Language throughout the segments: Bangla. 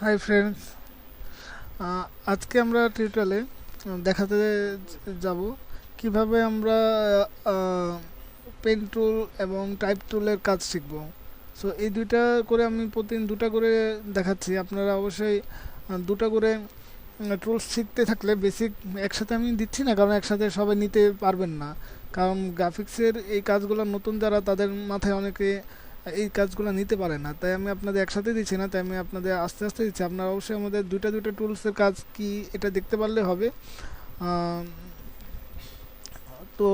হাই ফ্রেন্ডস, আজকে আমরা টিউটোরিয়ালে দেখাতে যাব কিভাবে আমরা পেন টুল এবং টাইপ টুলের কাজ শিখব। সো এই দুইটা করে আমি প্রতিদিন দুটা করে দেখাচ্ছি। আপনারা অবশ্যই দুটা করে টুলস শিখতে থাকলে বেসিক একসাথে আমি দিচ্ছি না, কারণ একসাথে সবাই নিতে পারবেন না। কারণ গ্রাফিক্সের এই কাজগুলো নতুন যারা, তাদের মাথায় অনেকে এই কাজগুলো নিতে পারে না, তাই আমি আপনাদের একসাথে দিচ্ছি না, তাই আমি আপনাদের আস্তে আস্তে দিচ্ছি। আপনারা অবশ্যই আমাদের দুইটা দুইটা টুলসের কাজ কি এটা দেখতে পারলে হবে। আহ, তো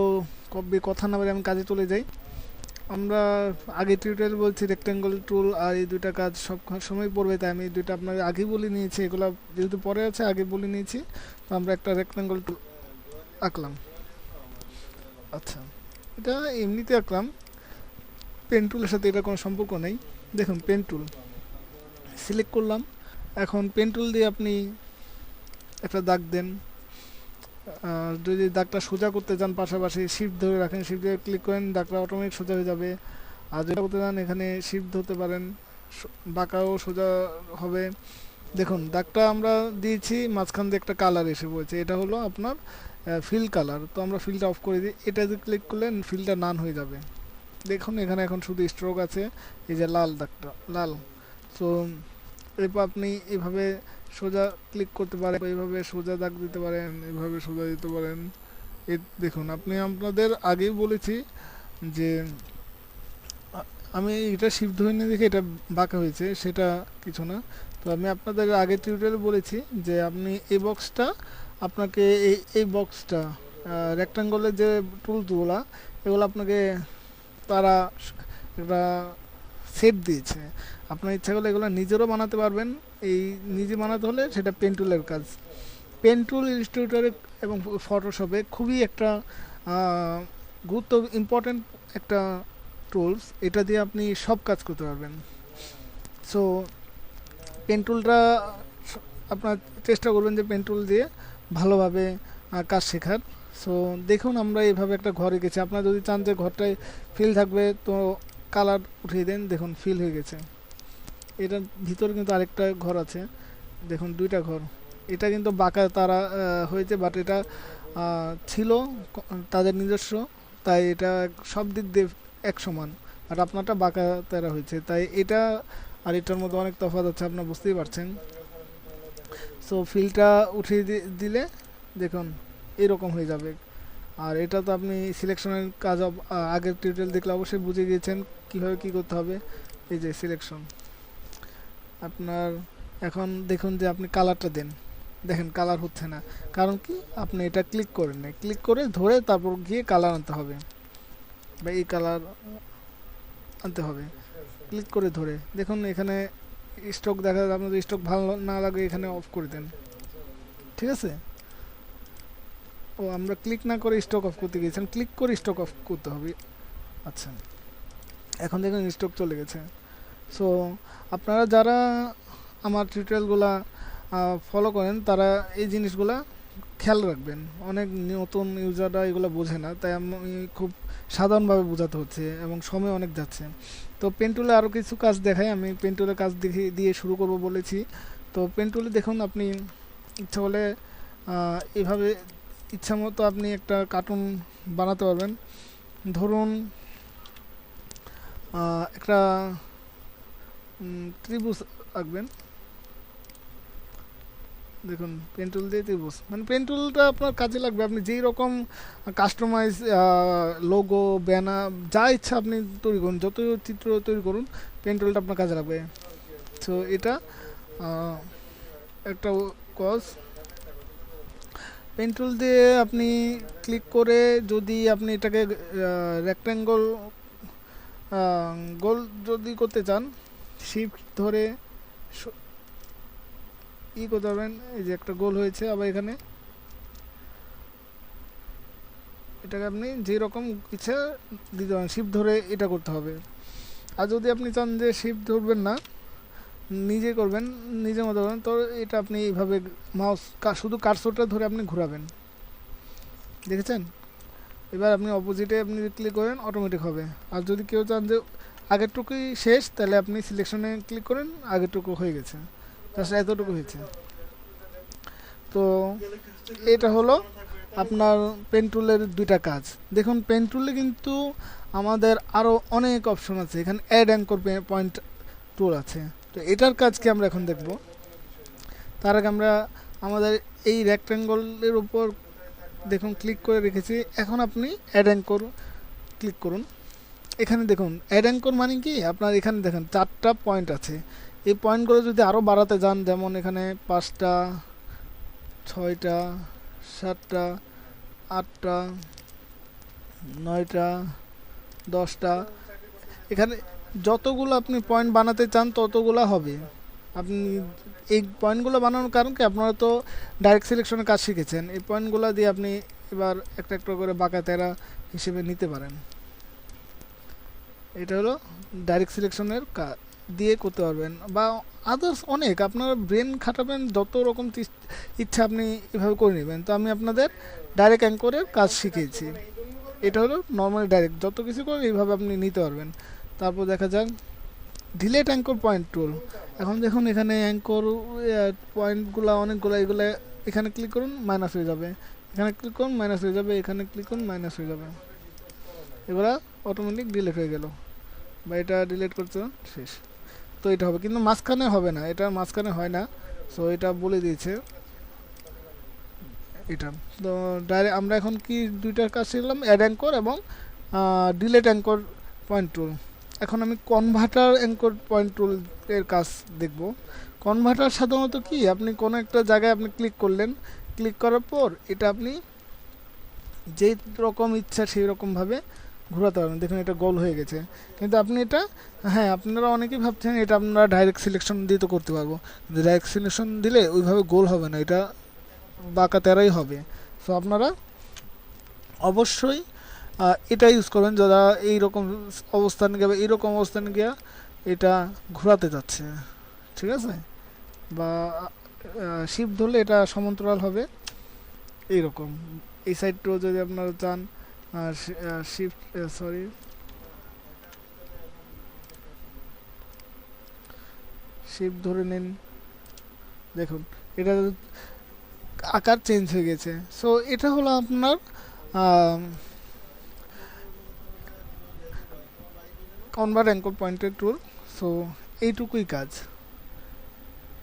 কবে কথা না বলে আমি কাজে চলে যাই। আমরা আগে টিউটোরিয়াল বলছি রেক্টেঙ্গল টুল আর এই দুইটা কাজ সব সময় পড়বে, তাই আমি এই দুইটা আপনার আগে বলে নিয়েছি। এগুলো যেহেতু পরে আছে আগে বলে নিয়েছি, তো আমরা একটা রেক্টেঙ্গল টুল আঁকলাম। আচ্ছা, এটা এমনিতে আঁকলাম, পেন টুলের সাথে এটা কোনো সম্পর্ক নেই। দেখুন, পেন টুল সিলেক্ট করলাম। এখন পেন টুল দিয়ে আপনি একটা দাগ দেন। যদি দাগটা সোজা করতে চান, পাশাপাশি শিফট ধরে রাখেন, শিফট ধরে ক্লিক করেন, দাগটা অটোমেটিক সোজা হয়ে যাবে। আর যেটা করতে চান এখানে শিফট ধরতে পারেন, বাঁকাও সোজা হবে। দেখুন, দাগটা আমরা দিয়েছি, মাঝখান দিয়ে একটা কালার এসে পড়েছে, এটা হলো আপনার ফিল কালার। তো আমরা ফিলটা অফ করে দিই, এটা যদি ক্লিক করলে ফিলটা নান হয়ে যাবে। দেখুন এখানে এখন শুধু স্ট্রোক আছে, এই যে লাল দাগটা লাল। তো এরপর আপনি এইভাবে সোজা ক্লিক করতে পারেন, এইভাবে সোজা দাগ দিতে পারেন, এইভাবে সোজা দিতে পারেন। এই দেখুন, আপনি আপনাদের আগেই বলেছি যে আমি এটা শিফট ধরে নিয়ে দেখে এটা বাঁকা হয়েছে, সেটা কিছু না। তো আমি আপনাদের আগে টিউটোরিয়ালে বলেছি যে আপনি এই বক্সটা, আপনাকে এই বক্সটা রেক্টাঙ্গলের যে টুলসগুলা, এগুলো আপনাকে তারা একটা সেট দিয়েছে। আপনার ইচ্ছা করলে এগুলো নিজেরও বানাতে পারবেন। এই নিজে বানাতে হলে সেটা পেন টুলের কাজ। পেন টুল ইলিস্ট্রেটরে এবং ফটোশপে খুবই একটা গুরুত্ব ইম্পর্টেন্ট একটা টুলস। এটা দিয়ে আপনি সব কাজ করতে পারবেন। সো পেন টুলটা আপনার চেষ্টা করবেন যে পেন টুল দিয়ে ভালোভাবে কাজ শেখার। সো দেখুন, আমরা এইভাবে একটা ঘর এঁকেছি। আপনারা যদি চান যে ঘরটায় ফিল থাকবে, তো কালার উঠিয়ে দেন, দেখুন ফিল হয়ে গেছে। এটার ভিতরে কিন্তু আরেকটা ঘর আছে, দেখুন দুইটা ঘর। এটা কিন্তু বাঁকা তারা হয়েছে, বাট এটা ছিল তাদের নিজস্ব, তাই এটা সব দিক দিয়ে এক সমান। আর আপনারটা বাঁকা তারা হয়েছে, তাই এটা আর এটার মধ্যে অনেক তফাৎ আছে, আপনারা বুঝতেই পারছেন। সো ফিলটা উঠিয়ে দিলে দেখুন এরকম হয়ে যাবে। আর এটা তো আপনি সিলেকশনের কাজ আগের টিউটোরিয়াল দেখলে অবশ্যই বুঝে গিয়েছেন কীভাবে কী করতে হবে। এই যে সিলেকশন আপনার, এখন দেখুন যে আপনি কালারটা দেন, দেখেন কালার হচ্ছে না। কারণ কি, আপনি এটা ক্লিক করেন না, ক্লিক করে ধরে তারপর গিয়ে কালার আনতে হবে, বা এই কালার আনতে হবে ক্লিক করে ধরে। দেখুন এখানে স্টক দেখা যায়, আপনার স্টক ভালো না লাগে এখানে অফ করে দেন, ঠিক আছে। ও, আমরা ক্লিক না করে স্টক অফ করতে গিয়েছিলাম, ক্লিক করে স্টক অফ করতে হবে। আচ্ছা, এখন দেখুন স্টক চলে গেছে। সো আপনারা যারা আমার টিউটোরিয়ালগুলা ফলো করেন, তারা এই জিনিসগুলা খেয়াল রাখবেন। অনেক নতুন ইউজাররা এগুলো বোঝে না, তাই আমি খুব সাধারণভাবে বোঝাতে হচ্ছে এবং সময় অনেক যাচ্ছে। তো পেন টুলে আরও কিছু কাজ দেখাই, আমি পেন টুলের কাজ দিয়ে শুরু করব বলেছি। তো পেন টুলে দেখুন, আপনি ইচ্ছা হলে এভাবে ইচ্ছা মতো আপনি একটা কার্টুন বানাতে পারবেন। ধরুন একটা ত্রিভুজ আঁকবেন। দেখুন পেন টুল দিয়ে ত্রিভুজ, মানে পেন টুলটা আপনার কাজে লাগবে। আপনি যেই রকম কাস্টমাইজ লোগো, ব্যানার, যা ইচ্ছা আপনি তৈরি করুন, যত চিত্র তৈরি করুন, পেন টুলটা আপনার কাজে লাগবে। সো এটা একটা কজ। পেন টুল দিয়ে আপনি ক্লিক করে যদি আপনি এটাকে রেক্ট্যাঙ্গল গোল যদি করতে চান, শিফট ধরে করতে পারবেন। এই যে একটা গোল হয়েছে, আবার এখানে এটাকে আপনি যেই রকম ইচ্ছা দিতে পারেন, শিফট ধরে এটা করতে হবে। আর যদি আপনি চান যে শিফট ধরবেন না, নিজে করবেন, নিজের মতো করবেন, তো এটা আপনি এইভাবে মাউস শুধু কার্সরটা ধরে আপনি ঘোরাবেন, দেখেছেন। এবার আপনি অপোজিটে আপনি ক্লিক করেন, অটোমেটিক হবে। আর যদি কেউ চান যে আগেরটুকুই শেষ, তাহলে আপনি সিলেকশনে ক্লিক করেন, আগেরটুকু হয়ে গেছে। জাস্ট এতটুকু হয়েছে। তো এটা হলো আপনার পেন টুলের দুইটা কাজ। দেখুন পেন টুলে কিন্তু আমাদের আরও অনেক অপশন আছে, এখানে অ্যাড অ্যাঙ্কর পয়েন্ট টুল আছে। তো এটার কাজ কি আমরা এখন দেখব। তার আগে আমরা আমাদের এই রেক্ট্যাঙ্গলের উপর দেখুন ক্লিক করে রেখেছি। এখন আপনি অ্যাড অ্যাঙ্কর ক্লিক করুন। এখানে দেখুন অ্যাড অ্যাঙ্কর মানে কি, আপনার এখানে দেখেন 4টা পয়েন্ট আছে। এই পয়েন্টগুলো যদি আরও বাড়াতে যান, যেমন এখানে 5টা, 6টা, 7টা, 8টা, 9টা, 10টা, এখানে যতগুলো আপনি পয়েন্ট বানাতে চান ততগুলো হবে। আপনি এই পয়েন্টগুলো বানানোর কারণ কি, আপনারা তো ডাইরেক্ট সিলেকশনের কাজ শিখেছেন, এই পয়েন্টগুলো দিয়ে আপনি এবার একটা একটা করে বাঁকা তেরা হিসেবে নিতে পারেন। এটা হলো ডাইরেক্ট সিলেকশনের দিয়ে করতে পারবেন, বা আদার্স অনেক আপনারা ব্রেন খাটাবেন, যত রকম ইচ্ছা আপনি এভাবে করে নেবেন। তো আমি আপনাদের ডাইরেক্ট অ্যাঙ্করের কাজ শিখিয়েছি। এটা হলো নর্মালি ডাইরেক্ট যত কিছু করেন এইভাবে আপনি নিতে পারবেন। তারপর দেখা যাক ডিলেট অ্যাঙ্কর পয়েন্ট টুল। এখন দেখুন এখানে অ্যাঙ্কর পয়েন্টগুলো অনেকগুলো, এগুলো এখানে ক্লিক করুন মাইনাস হয়ে যাবে, এখানে ক্লিক করুন মাইনাস হয়ে যাবে, এখানে ক্লিক করুন মাইনাস হয়ে যাবে। এগুলো অটোমেটিক ডিলিট হয়ে গেল, বা এটা ডিলিট করতে শেষ। তো এটা হবে, কিন্তু মাঝখানে হবে না, এটা মাঝখানে হয় না। সো এটা বলে দিয়েছে এটা। তো ডাইরেক্ট আমরা এখন কি দুইটার কাজ শিখলাম, অ্যাড অ্যাঙ্কর এবং ডিলেট অ্যাঙ্কর পয়েন্ট টুল। এখন আমি কনভার্টার অ্যাঙ্কর পয়েন্ট টুল এর কাজ দেখব। কনভার্টার সাধারণত কি, আপনি কোনো একটা জায়গায় আপনি ক্লিক করলেন, ক্লিক করার পর এটা আপনি যেই রকম ইচ্ছা সেই রকমভাবে ঘোরাতে পারবেন। দেখুন এটা গোল হয়ে গেছে, কিন্তু আপনি এটা, হ্যাঁ আপনারা অনেকেই ভাবছেন এটা আপনারা ডাইরেক্ট সিলেকশন দিয়ে তো করতে পারবো, কিন্তু ডাইরেক্ট সিলেকশন দিলে ওইভাবে গোল হবে না, এটা বাঁকা তেরাই হবে। সো আপনারা অবশ্যই এটা ইউজ করবেন যারা এইরকম অবস্থানে গিয়ে, এইরকম অবস্থানে গিয়ে এটা ঘোরাতে যাচ্ছে, ঠিক আছে, বা শিফট ধরলে এটা সমান্তরাল হবে এইরকম। এই সাইডটাও যদি আপনারা চান শিফট শিফট ধরে নিন, দেখুন এটা আকার চেঞ্জ হয়ে গেছে। সো এটা হলো আপনার কনভার্ট অ্যাঙ্কর পয়েন্টের টুল। সো এইটুকুই কাজ,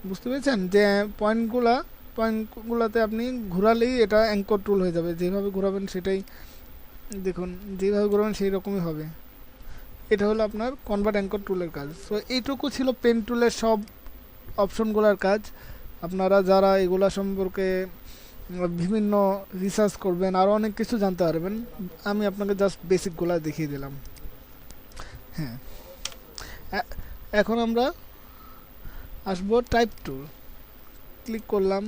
বুঝতে পেরেছেন যে পয়েন্টগুলোতে আপনি ঘোরালেই এটা অ্যাঙ্কর টুল হয়ে যাবে, যেভাবে ঘোরাবেন সেটাই, দেখুন যেভাবে ঘোরাবেন সেই রকমই হবে। এটা হলো আপনার কনভার্ট অ্যাঙ্কর টুলের কাজ। সো এইটুকু ছিল পেন টুলের সব অপশনগুলোর কাজ। আপনারা যারা এগুলা সম্পর্কে বিভিন্ন রিসার্চ করবেন, আরও অনেক কিছু জানতে পারবেন, আমি আপনাকে জাস্ট বেসিকগুলো দেখিয়ে দিলাম। হ্যাঁ, এখন আমরা আসবো টাইপ টুল। ক্লিক করলাম,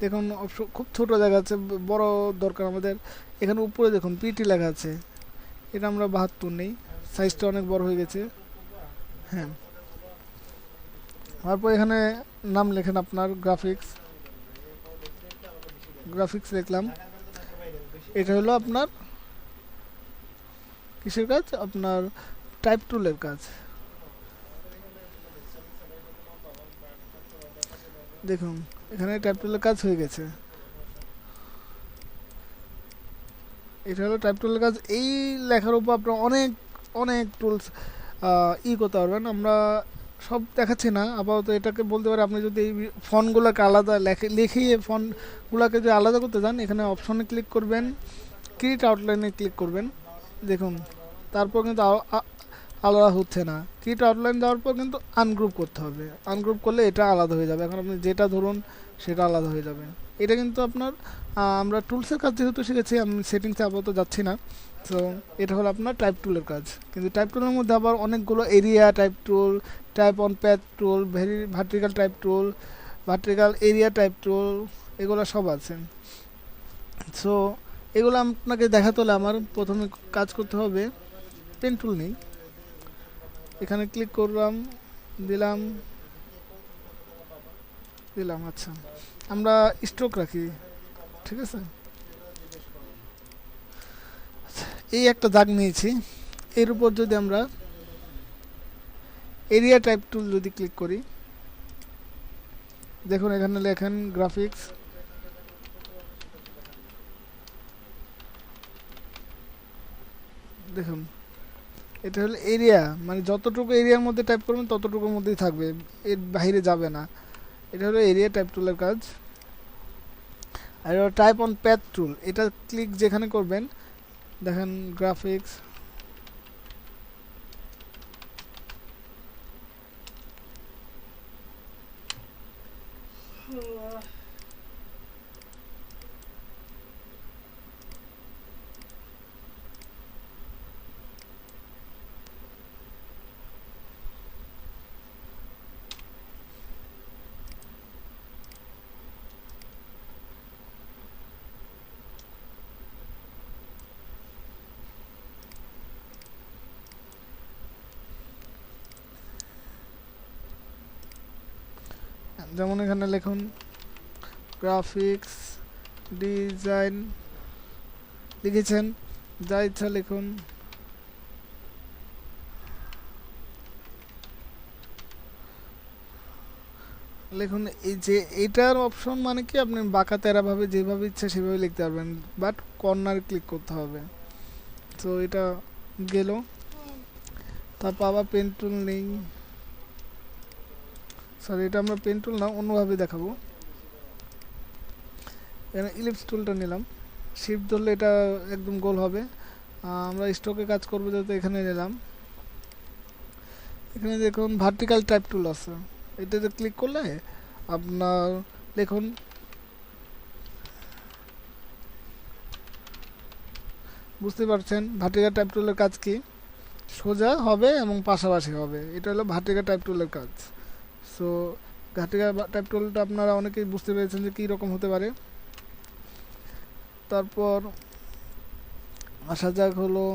দেখুন অপশন খুব ছোট জায়গা আছে, বড় দরকার আমাদের। এখানে উপরে দেখুন পিটি লেখা আছে, এটা আমরা 72 নেই, সাইজটা অনেক বড় হয়ে গেছে। হ্যাঁ, তারপর এখানে নাম লেখেন আপনার গ্রাফিক্স লিখলাম। এটা হলো আপনার কিসের কাজ, আপনার টাইপ টুলের কাজ। দেখুন এখানে টাইপ টুলের কাজ হয়ে গেছে, এটা হলো টাইপ টুলের কাজ। এই লেখার উপর আপনার অনেক অনেক টুলস করতে পারবেন। আমরা সব দেখাচ্ছি না আপাতত, এটাকে বলতে পারি আপনি যদি এই ফন্টগুলোকে আলাদা লিখিয়ে ফন্টগুলোকে যদি আলাদা করতে চান, এখানে অপশনে ক্লিক করবেন, ক্রিয়েট আউটলাইনে ক্লিক করবেন। দেখুন তারপর কিন্তু আলাদা হচ্ছে না, ক্রিয়েট আউটলাইন দেওয়ার পর কিন্তু আনগ্রুপ করতে হবে, আনগ্রুপ করলে এটা আলাদা হয়ে যাবে। এখন আপনি যেটা ধরুন সেটা আলাদা হয়ে যাবে। এটা কিন্তু আপনার আমরা টুলসের কাজ যেহেতু শিখেছি, আমি সেটিংসে আপাতত যাচ্ছি না। তো এটা হলো আপনার টাইপ টুলের কাজ। কিন্তু টাইপ টুলের মধ্যে আবার অনেকগুলো area type tool, type on path tool, vertical type tool, vertical area type টুল, এগুলো সব আছে। সো এগুলো আপনাকে দেখাতে হলে আমার প্রথমে কাজ করতে হবে, পেন টুল নেই, এখানে ক্লিক করলাম, দিলাম। আচ্ছা আমরা স্ট্রোক রাখি, ঠিক আছে। এই একটা দাগ নিয়েছি, এর উপর যদি আমরা এরিয়া টাইপ টুল যদি ক্লিক করি, দেখুন এখানে লেখেন গ্রাফিক্স, দেখুন এটা হলো এরিয়া, মানে যতটুকু এরিয়ার মধ্যে টাইপ করবেন ততটুকুর মধ্যেই থাকবে, এর বাইরে যাবে না। এটা হলো এরিয়া টাইপ টুলের কাজ। আর টাইপ অন প্যাথ টুল, এটা ক্লিক যেখানে করবেন দেখেন গ্রাফিক্স, যেমন এখানে লিখুন গ্রাফিক্স ডিজাইন, লিখেছেন যা ইচ্ছা লিখুন। লিখুন এই যে এটার অপশন মানে কি, আপনি বাঁকা তেরা ভাবে যেভাবে ইচ্ছা সেভাবে লিখতে পারবেন, বাট কর্নার ক্লিক করতে হবে। তো এটা গেল। তারপর আবার পেন টুল নেই, সরি এটা আমরা পেন টুল না অন্যভাবে দেখাবো। এখানে ইলিপস টুলটা নিলাম, শিফট ধরলে এটা একদম গোল হবে। আমরা স্টকে কাজ করবো যাতে এখানে নিলাম। এখানে দেখুন ভার্টিক্যাল টাইপ টুল আছে, এটাতে ক্লিক করলে আপনার দেখুন বুঝতে পারছেন ভার্টিক্যাল টাইপ টুলের কাজ কি, সোজা হবে এবং পাশাপাশি হবে, এটা হলো ভার্টিক্যাল টাইপ টুলের কাজ। সো ভার্টিক্যাল টাইপ টুলটা আপনারা অনেকেই বুঝতে পেরেছেন যে কী রকম হতে পারে। তারপর আসা যাক হলো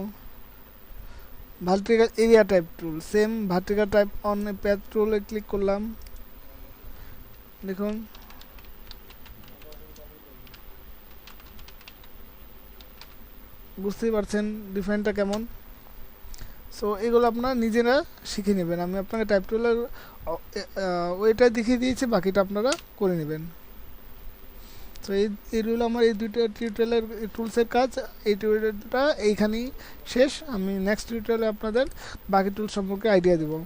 vertical area type tool, same vertical type on path টুলে ক্লিক করলাম। দেখুন বুঝতেই পারছেন ডিফারেন্টটা কেমন। সো এগুলো আপনারা নিজেরা শিখে নেবেন, আমি আপনাকে টাইপ টুলের ওইটা দেখিয়ে দিয়েছি, বাকিটা আপনারা করে নেবেন। তো এইগুলো আমার এই দুইটা টিউটোরিয়ালের টুলসের কাজ, এই টিউটোরিয়ালটা এইখানেই শেষ। আমি নেক্সট টিউটোরিয়ালে আপনাদের বাকি টুল সম্পর্কে আইডিয়া দেবো।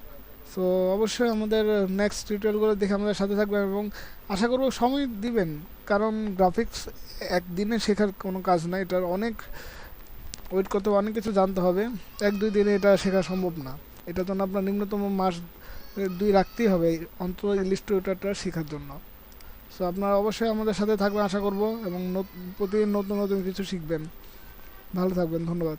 সো অবশ্যই আমাদের নেক্সট টিউটোরিয়ালগুলো দেখে আমাদের সাথে থাকবেন এবং আশা করব সময় দিবেন, কারণ গ্রাফিক্স একদিনে শেখার কোনো কাজ না, এটার অনেক ওয়েট করতে হবে, অনেক কিছু জানতে হবে, এক দুই দিনে এটা শেখা সম্ভব না। এটা জন্য আপনার নিম্নতম মাস 2 রাখতেই হবে অন্তত ইলিস্ট্রেটরটা শেখার জন্য। সো আপনারা অবশ্যই আমাদের সাথে থাকবেন আশা করব এবং প্রতিদিন নতুন নতুন কিছু শিখবেন। ভালো থাকবেন, ধন্যবাদ।